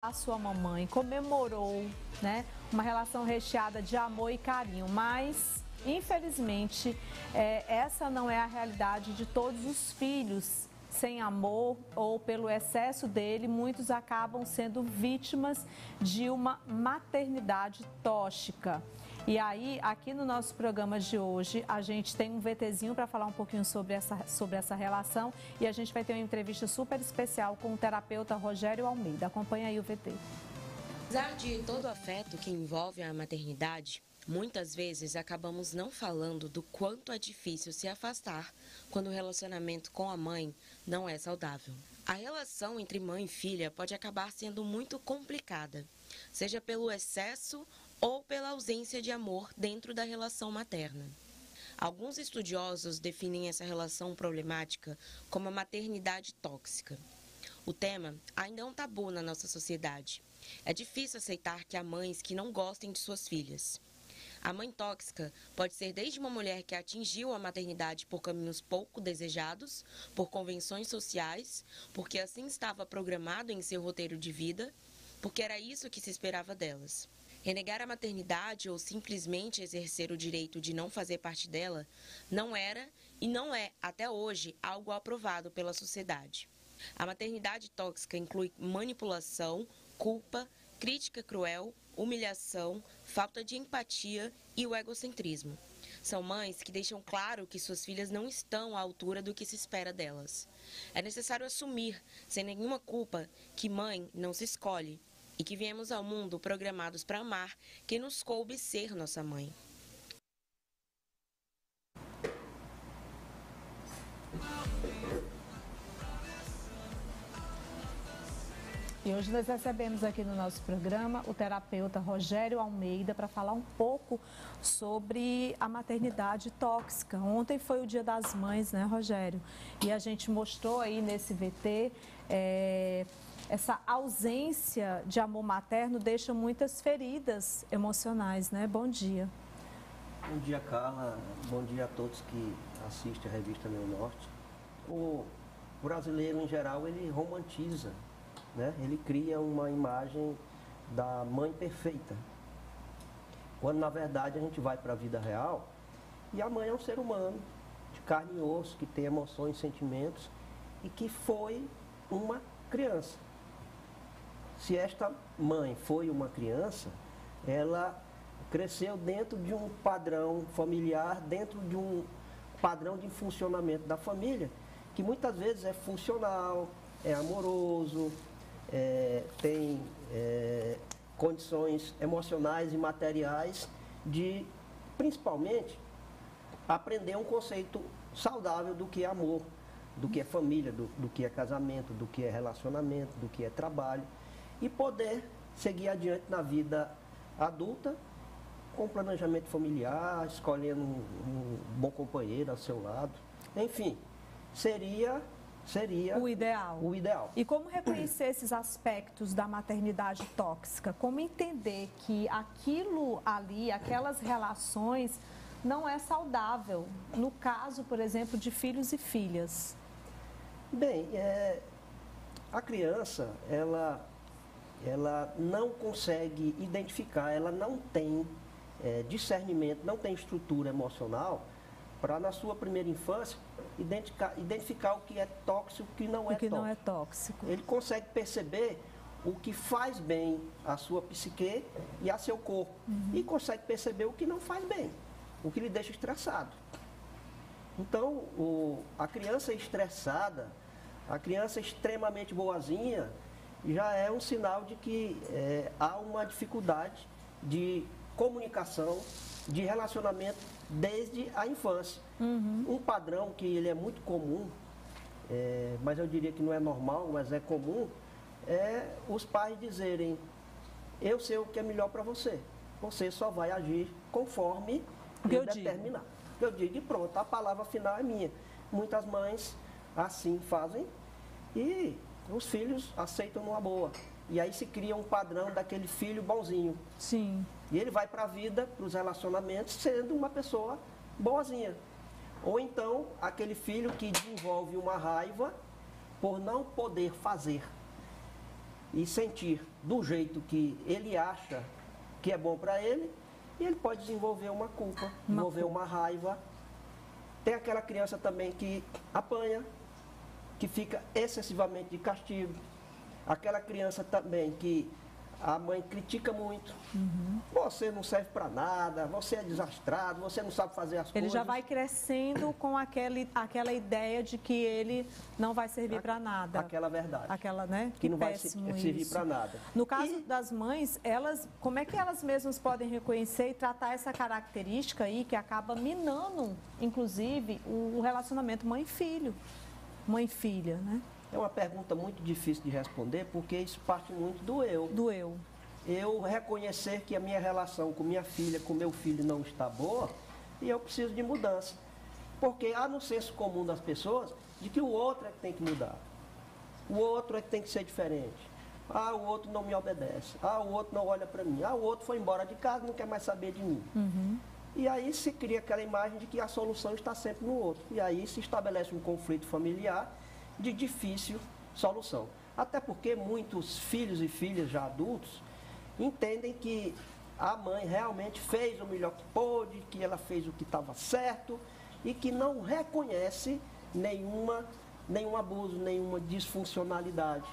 A sua mamãe, comemorou, né, uma relação recheada de amor e carinho, mas infelizmente essa não é a realidade de todos os filhos. Sem amor ou pelo excesso dele, muitos acabam sendo vítimas de uma maternidade tóxica. E aí, aqui no nosso programa de hoje, a gente tem um VTzinho para falar um pouquinho sobre essa relação e a gente vai ter uma entrevista super especial com o terapeuta Rogério Almeida. Acompanha aí o VT. Apesar de todo o afeto que envolve a maternidade, muitas vezes acabamos não falando do quanto é difícil se afastar quando o relacionamento com a mãe não é saudável. A relação entre mãe e filha pode acabar sendo muito complicada, seja pelo excesso ou pela ausência de amor dentro da relação materna. Alguns estudiosos definem essa relação problemática como a maternidade tóxica. O tema ainda é um tabu na nossa sociedade. É difícil aceitar que há mães que não gostem de suas filhas. A mãe tóxica pode ser desde uma mulher que atingiu a maternidade por caminhos pouco desejados, por convenções sociais, porque assim estava programado em seu roteiro de vida, porque era isso que se esperava delas. Renegar a maternidade ou simplesmente exercer o direito de não fazer parte dela não era e não é, até hoje, algo aprovado pela sociedade. A maternidade tóxica inclui manipulação, culpa, crítica cruel, humilhação, falta de empatia e o egocentrismo. São mães que deixam claro que suas filhas não estão à altura do que se espera delas. É necessário assumir, sem nenhuma culpa, que mãe não se escolhe e que viemos ao mundo programados para amar quem nos coube ser nossa mãe. E hoje nós recebemos aqui no nosso programa o terapeuta Rogério Almeida para falar um pouco sobre a maternidade tóxica. Ontem foi o Dia das Mães, né, Rogério? E a gente mostrou aí nesse VT, essa ausência de amor materno deixa muitas feridas emocionais, né? Bom dia. Bom dia, Carla. Bom dia a todos que assistem a revista Meu Norte. O brasileiro, em geral, ele romantiza, né? Ele cria uma imagem da mãe perfeita, quando na verdade a gente vai para a vida real e a mãe é um ser humano de carne e osso, que tem emoções, sentimentos e que foi uma criança. Se esta mãe foi uma criança, ela cresceu dentro de um padrão familiar, dentro de um padrão de funcionamento da família, que muitas vezes é funcional, é amoroso, tem condições emocionais e materiais de, principalmente, aprender um conceito saudável do que é amor, do que é família, do que é casamento, do que é relacionamento, do que é trabalho, e poder seguir adiante na vida adulta, com planejamento familiar, escolhendo um bom companheiro ao seu lado. Enfim, seria o ideal. O ideal. E como reconhecer esses aspectos da maternidade tóxica? Como entender que aquilo ali, aquelas relações, não é saudável? No caso, por exemplo, de filhos e filhas. Bem, a criança, ela não consegue identificar, ela não tem discernimento, não tem estrutura emocional para, na sua primeira infância, identificar o que é tóxico e o que não é tóxico. O que não é tóxico. Ele consegue perceber o que faz bem à sua psique e a seu corpo. E consegue perceber o que não faz bem, o que lhe deixa estressado. Então, a criança estressada, a criança extremamente boazinha, já é um sinal de que há uma dificuldade de comunicação, de relacionamento desde a infância. Um padrão que ele é muito comum, mas eu diria que não é normal, mas é comum, é os pais dizerem: eu sei o que é melhor para você, você só vai agir conforme eu determinar. Eu digo e pronto, a palavra final é minha. Muitas mães assim fazem e os filhos aceitam numa boa. E aí se cria um padrão daquele filho bonzinho. Sim. E ele vai para a vida, para os relacionamentos, sendo uma pessoa boazinha. Ou então, aquele filho que desenvolve uma raiva por não poder fazer. e sentir do jeito que ele acha que é bom para ele, e ele pode desenvolver uma culpa, desenvolver uma raiva. Tem aquela criança também que apanha, que fica excessivamente de castigo. Aquela criança também que a mãe critica muito. Você não serve para nada, você é desastrado, você não sabe fazer as coisas. Ele já vai crescendo com aquela ideia de que ele não vai servir para nada. Aquela verdade. Aquela, né? Que não vai servir para nada. No caso das mães, como é que elas mesmas podem reconhecer e tratar essa característica aí que acaba minando, inclusive, o relacionamento mãe-filho, mãe-filha, né? É uma pergunta muito difícil de responder, porque isso parte muito do eu. Do eu. Eu reconhecer que a minha relação com minha filha, com meu filho não está boa, e eu preciso de mudança. Porque há no senso comum das pessoas de que o outro é que tem que mudar. O outro é que tem que ser diferente. Ah, o outro não me obedece. Ah, o outro não olha para mim. Ah, o outro foi embora de casa, não quer mais saber de mim. E aí se cria aquela imagem de que a solução está sempre no outro. E aí se estabelece um conflito familiar de difícil solução. Até porque muitos filhos e filhas já adultos entendem que a mãe realmente fez o melhor que pôde, que ela fez o que estava certo e que não reconhece nenhum abuso, nenhuma disfuncionalidade.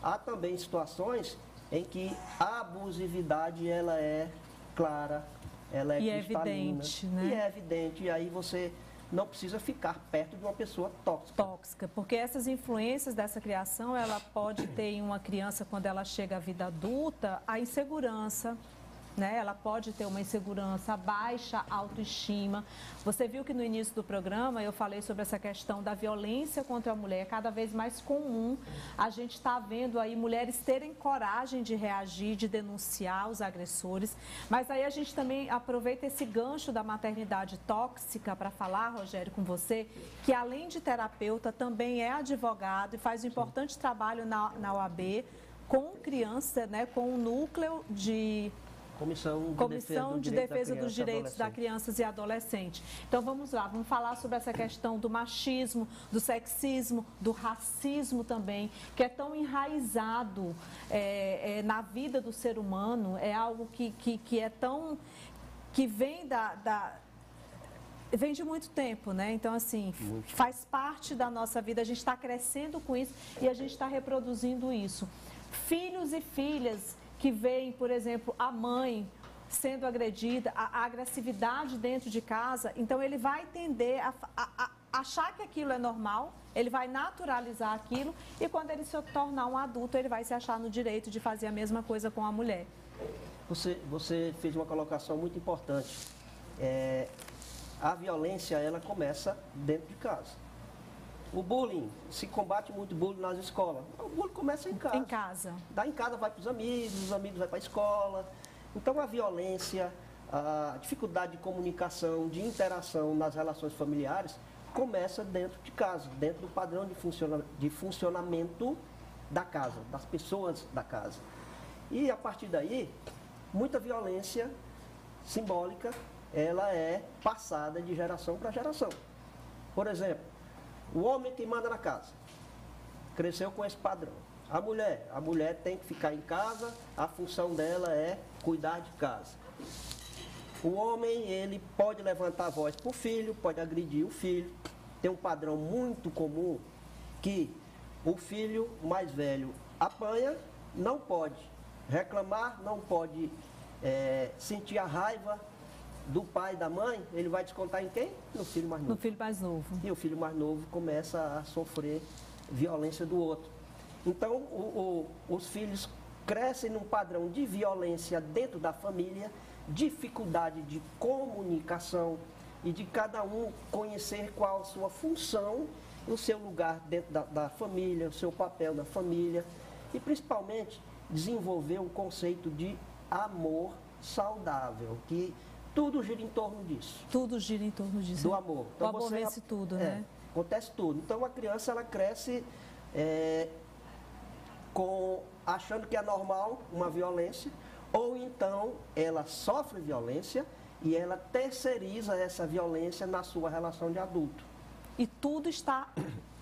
Há também situações em que a abusividade ela é clara, ela é cristalina, evidente, né? E é evidente, e aí você não precisa ficar perto de uma pessoa tóxica. Tóxica, porque essas influências dessa criação, ela pode ter em uma criança, quando ela chega à vida adulta, a insegurança, né? Ela pode ter uma insegurança, baixa autoestima. Você viu que no início do programa eu falei sobre essa questão da violência contra a mulher, cada vez mais comum. A gente está vendo aí mulheres terem coragem de reagir, de denunciar os agressores. Mas aí a gente também aproveita esse gancho da maternidade tóxica para falar, Rogério, com você, que além de terapeuta também é advogado e faz um importante trabalho na OAB com criança, né, com o núcleo de Comissão de Defesa dos Direitos da Crianças e Adolescentes. Então vamos lá, vamos falar sobre essa questão do machismo, do sexismo, do racismo também, que é tão enraizado na vida do ser humano, é algo que é tão... que vem vem de muito tempo, né? Então, assim, faz parte da nossa vida, a gente está crescendo com isso e a gente está reproduzindo isso. Filhos e filhas que veem, por exemplo, a mãe sendo agredida, a agressividade dentro de casa, então ele vai tender a achar que aquilo é normal, ele vai naturalizar aquilo e quando ele se tornar um adulto, ele vai se achar no direito de fazer a mesma coisa com a mulher. Você fez uma colocação muito importante. A violência, ela começa dentro de casa. O bullying, se combate muito bullying nas escolas. O bullying começa em casa. Em casa. Daí em casa vai para os amigos vão para a escola. Então a violência, a dificuldade de comunicação, de interação nas relações familiares, começa dentro de casa, dentro do padrão de funcionamento da casa, das pessoas da casa. E a partir daí, muita violência simbólica, ela é passada de geração para geração. Por exemplo, o homem que manda na casa, cresceu com esse padrão. A mulher tem que ficar em casa, a função dela é cuidar de casa. O homem, ele pode levantar a voz para o filho, pode agredir o filho. Tem um padrão muito comum que o filho mais velho apanha, não pode reclamar, não pode sentir a raiva do pai e da mãe, ele vai descontar em quem? No filho mais novo. No filho mais novo. E o filho mais novo começa a sofrer violência do outro. Então, os filhos crescem num padrão de violência dentro da família, dificuldade de comunicação e de cada um conhecer qual a sua função, o seu lugar dentro da família, o seu papel na família e, principalmente, desenvolver um conceito de amor saudável, que tudo gira em torno disso. Tudo gira em torno disso. Do amor. Então, o amor vence tudo, né? Acontece tudo. Então, a criança, ela cresce achando que é normal uma violência, ou então ela sofre violência e ela terceiriza essa violência na sua relação de adulto. E tudo está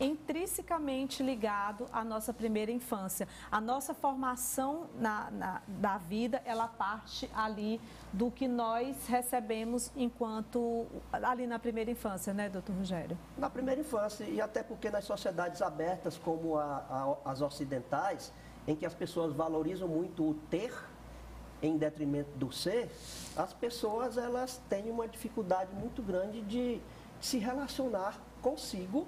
intrinsecamente ligado à nossa primeira infância. A nossa formação da vida, ela parte ali do que nós recebemos enquanto ali na primeira infância, né, doutor Rogério? Na primeira infância, e até porque nas sociedades abertas como as ocidentais, em que as pessoas valorizam muito o ter em detrimento do ser, as pessoas elas têm uma dificuldade muito grande de se relacionar consigo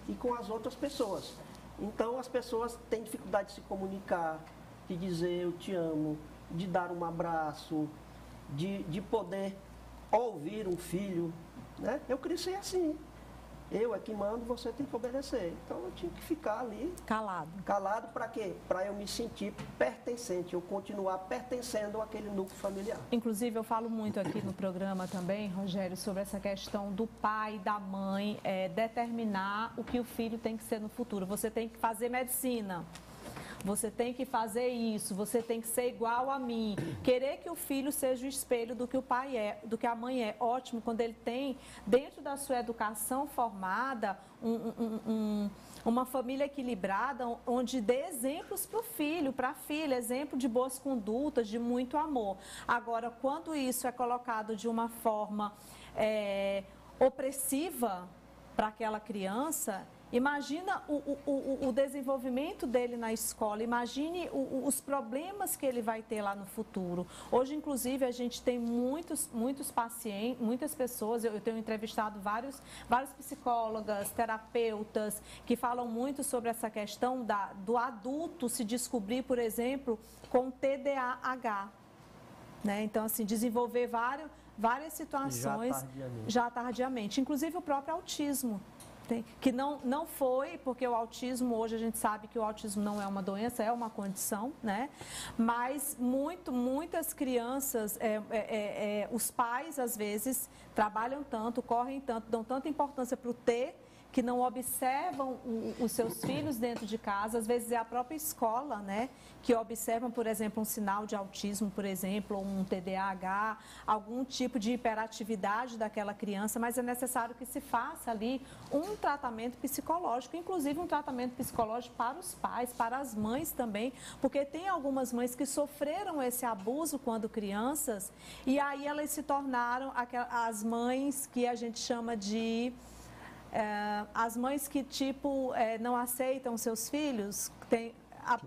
e com as outras pessoas. Então as pessoas têm dificuldade de se comunicar, de dizer eu te amo, de dar um abraço, de poder ouvir um filho, né? Eu cresci assim. Eu é que mando, você tem que obedecer. Então eu tinha que ficar ali calado. Calado para quê? Para eu me sentir pertencente, eu continuar pertencendo àquele núcleo familiar. Inclusive, eu falo muito aqui no programa também, Rogério, sobre essa questão do pai e da mãe determinar o que o filho tem que ser no futuro. Você tem que fazer medicina. Você tem que fazer isso, você tem que ser igual a mim. Querer que o filho seja o espelho do que o pai é, do que a mãe é. Ótimo quando ele tem, dentro da sua educação formada, uma família equilibrada, onde dê exemplos para o filho, para a filha, exemplo de boas condutas, de muito amor. Agora, quando isso é colocado de uma forma opressiva para aquela criança, imagina o desenvolvimento dele na escola, imagine os problemas que ele vai ter lá no futuro. Hoje, inclusive, a gente tem muitos pacientes, muitas pessoas, eu tenho entrevistado várias psicólogas, terapeutas, que falam muito sobre essa questão do adulto se descobrir, por exemplo, com TDAH. Né? Então, assim, desenvolver várias situações já tardiamente, inclusive o próprio autismo. Que não foi, porque o autismo, hoje a gente sabe que o autismo não é uma doença, é uma condição, né? Mas muitas crianças, os pais, às vezes, trabalham tanto, correm tanto, dão tanta importância para o ter, que não observam os seus filhos dentro de casa, às vezes é a própria escola, né, que observam, por exemplo, um sinal de autismo, por exemplo, ou um TDAH, algum tipo de hiperatividade daquela criança, mas é necessário que se faça ali um tratamento psicológico, inclusive um tratamento psicológico para os pais, para as mães também, porque tem algumas mães que sofreram esse abuso quando crianças, e aí elas se tornaram as mães que a gente chama de... as mães que, não aceitam seus filhos,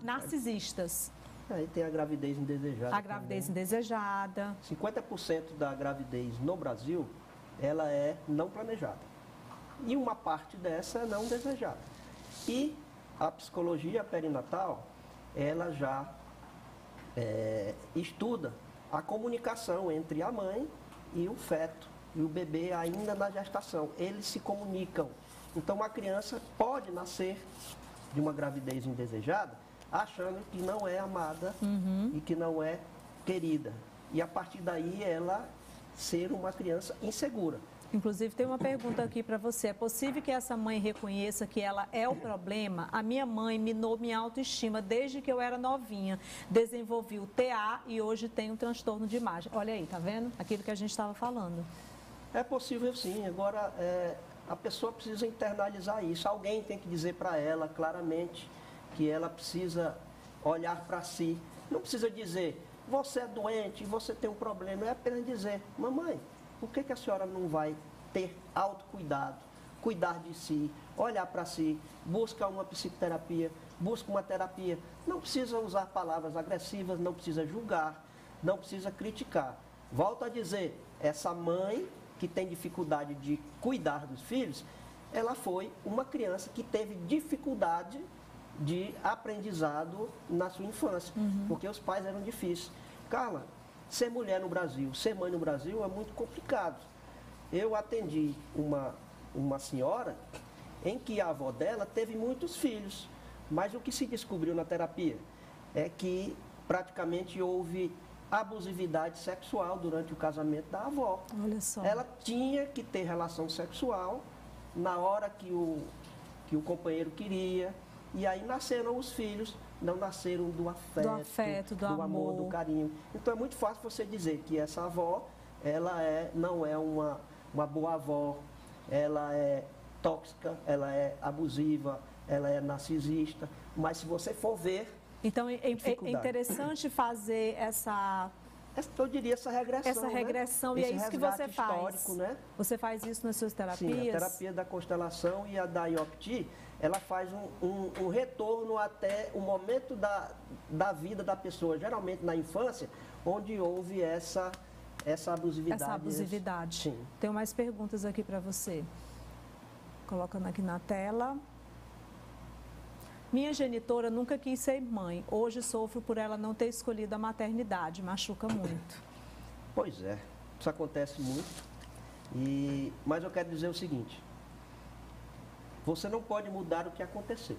narcisistas. Aí tem a gravidez indesejada. A gravidez indesejada. 50% da gravidez no Brasil, ela é não planejada. E uma parte dessa é não desejada. E a psicologia perinatal, ela já estuda a comunicação entre a mãe e o feto. E o bebê ainda na gestação, eles se comunicam. Então, uma criança pode nascer de uma gravidez indesejada, achando que não é amada e que não é querida. E, a partir daí, ela ser uma criança insegura. Inclusive, tem uma pergunta aqui para você. É possível que essa mãe reconheça que ela é o problema? A minha mãe minou minha autoestima desde que eu era novinha. Desenvolvi o TA e hoje tem um transtorno de imagem. Olha aí, tá vendo? Aquilo que a gente estava falando. É possível sim, agora a pessoa precisa internalizar isso. Alguém tem que dizer para ela claramente que ela precisa olhar para si. Não precisa dizer, você é doente, você tem um problema. É apenas dizer, mamãe, por que a senhora não vai ter autocuidado, cuidar de si, olhar para si, busca uma psicoterapia, busca uma terapia. Não precisa usar palavras agressivas, não precisa julgar, não precisa criticar. Volto a dizer, essa mãe que tem dificuldade de cuidar dos filhos, ela foi uma criança que teve dificuldade de aprendizado na sua infância, porque os pais eram difíceis. Carla, ser mulher no Brasil, ser mãe no Brasil é muito complicado. Eu atendi uma senhora em que a avó dela teve muitos filhos, mas o que se descobriu na terapia é que praticamente houve abusividade sexual durante o casamento da avó. Olha só. Ela tinha que ter relação sexual na hora que o companheiro queria, e aí nasceram os filhos, não nasceram do afeto, do amor, do carinho. Então é muito fácil você dizer que essa avó, ela não é uma boa avó, ela é tóxica, ela é abusiva, ela é narcisista, mas se você for ver... Então, é interessante fazer eu diria essa regressão. Essa regressão, né? E é isso que você faz. Histórico, né? Você faz isso nas suas terapias? Sim, a terapia da constelação e a da IOPT, ela faz um retorno até o momento da vida da pessoa, geralmente na infância, onde houve essa abusividade. Essa abusividade. Sim. Tenho mais perguntas aqui para você. Colocando aqui na tela. Minha genitora nunca quis ser mãe. Hoje sofro por ela não ter escolhido a maternidade. Machuca muito. Pois é, isso acontece muito. Mas eu quero dizer o seguinte. Você não pode mudar o que aconteceu.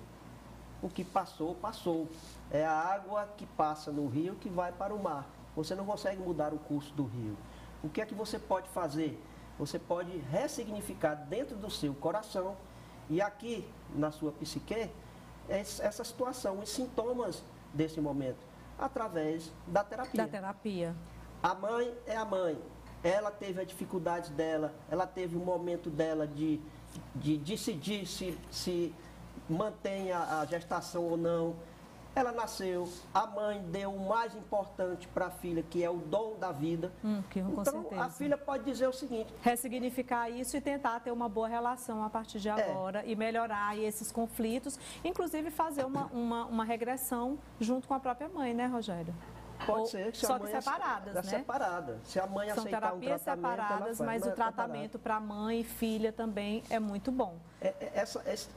O que passou, passou. É a água que passa no rio que vai para o mar. Você não consegue mudar o curso do rio. O que é que você pode fazer? Você pode ressignificar dentro do seu coração e aqui na sua psique essa situação, os sintomas desse momento, através da terapia. Da terapia. A mãe é a mãe. Ela teve as dificuldades dela, ela teve o momento dela de decidir se mantém a gestação ou não. Ela nasceu, a mãe deu o mais importante para a filha, que é o dom da vida. Com certeza. A filha pode dizer o seguinte... Ressignificar isso e tentar ter uma boa relação a partir de agora e melhorar esses conflitos, inclusive fazer uma regressão junto com a própria mãe, né, Rogério? Pode ser. Só que separadas, né? Separada. Se a mãe São aceitar um tratamento, separadas, ela faz, mas o tratamento para mãe e filha também é muito bom.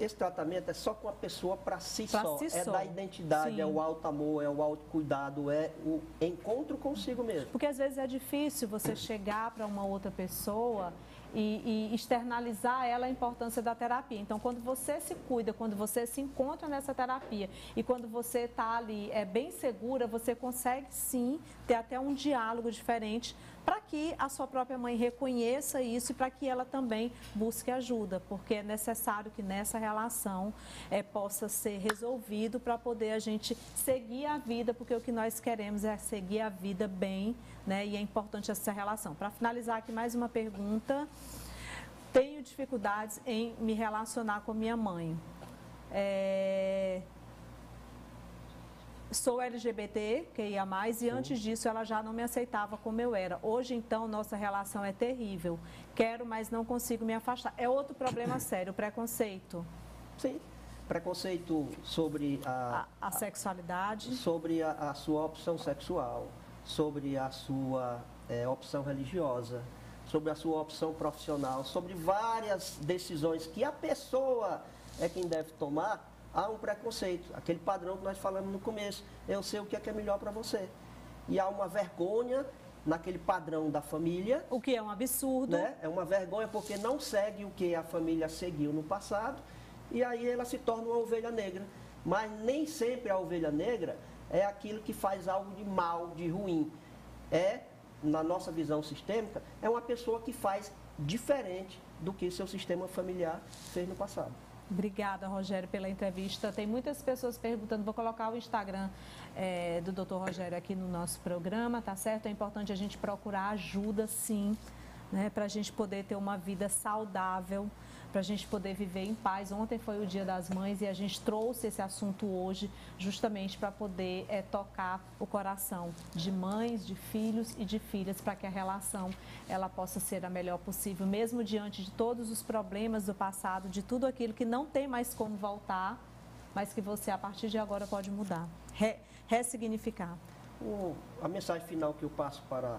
Esse tratamento é só com a pessoa para si só. É só. da identidade, Sim. É o auto-amor, é o autocuidado, é o encontro consigo mesmo. Porque às vezes é difícil você chegar para uma outra pessoa e externalizar ela a importância da terapia. Então, quando você se cuida, quando você se encontra nessa terapia e quando você está ali bem segura, você consegue sim ter até um diálogo diferente para que a sua própria mãe reconheça isso e para que ela também busque ajuda, porque é necessário que nessa relação possa ser resolvido para poder a gente seguir a vida, porque o que nós queremos é seguir a vida bem, né? E é importante essa relação. Para finalizar aqui, mais uma pergunta. Tenho dificuldades em me relacionar com minha mãe. Sou LGBT, QIA+, e antes disso ela já não me aceitava como eu era. Hoje, então, nossa relação é terrível. Quero, mas não consigo me afastar. É outro problema sério, o preconceito. Sim, preconceito sobre a sexualidade. Sobre a sua opção sexual, sobre a sua opção religiosa, sobre a sua opção profissional, sobre várias decisões que a pessoa é quem deve tomar. Há um preconceito, aquele padrão que nós falamos no começo. Eu sei o que é melhor para você. E há uma vergonha naquele padrão da família. O que é um absurdo. Né? É uma vergonha porque não segue o que a família seguiu no passado. E aí ela se torna uma ovelha negra. Mas nem sempre a ovelha negra é aquilo que faz algo de mal, de ruim. Na nossa visão sistêmica, é uma pessoa que faz diferente do que seu sistema familiar fez no passado. Obrigada, Rogério, pela entrevista. Tem muitas pessoas perguntando, vou colocar o Instagram do Dr. Rogério aqui no nosso programa, tá certo? É importante a gente procurar ajuda, sim, né, para a gente poder ter uma vida saudável, para a gente poder viver em paz. Ontem foi o Dia das Mães e a gente trouxe esse assunto hoje justamente para poder tocar o coração de mães, de filhos e de filhas, para que a relação ela possa ser a melhor possível, mesmo diante de todos os problemas do passado, de tudo aquilo que não tem mais como voltar, mas que você, a partir de agora, pode mudar, ressignificar. A mensagem final que eu passo para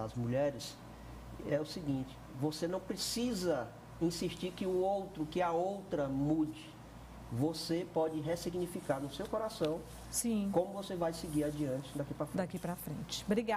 as mulheres é o seguinte: você não precisa insistir que o outro, que a outra mude. Você pode ressignificar no seu coração. Sim. Como você vai seguir adiante daqui para frente. Daqui para frente. Obrigada.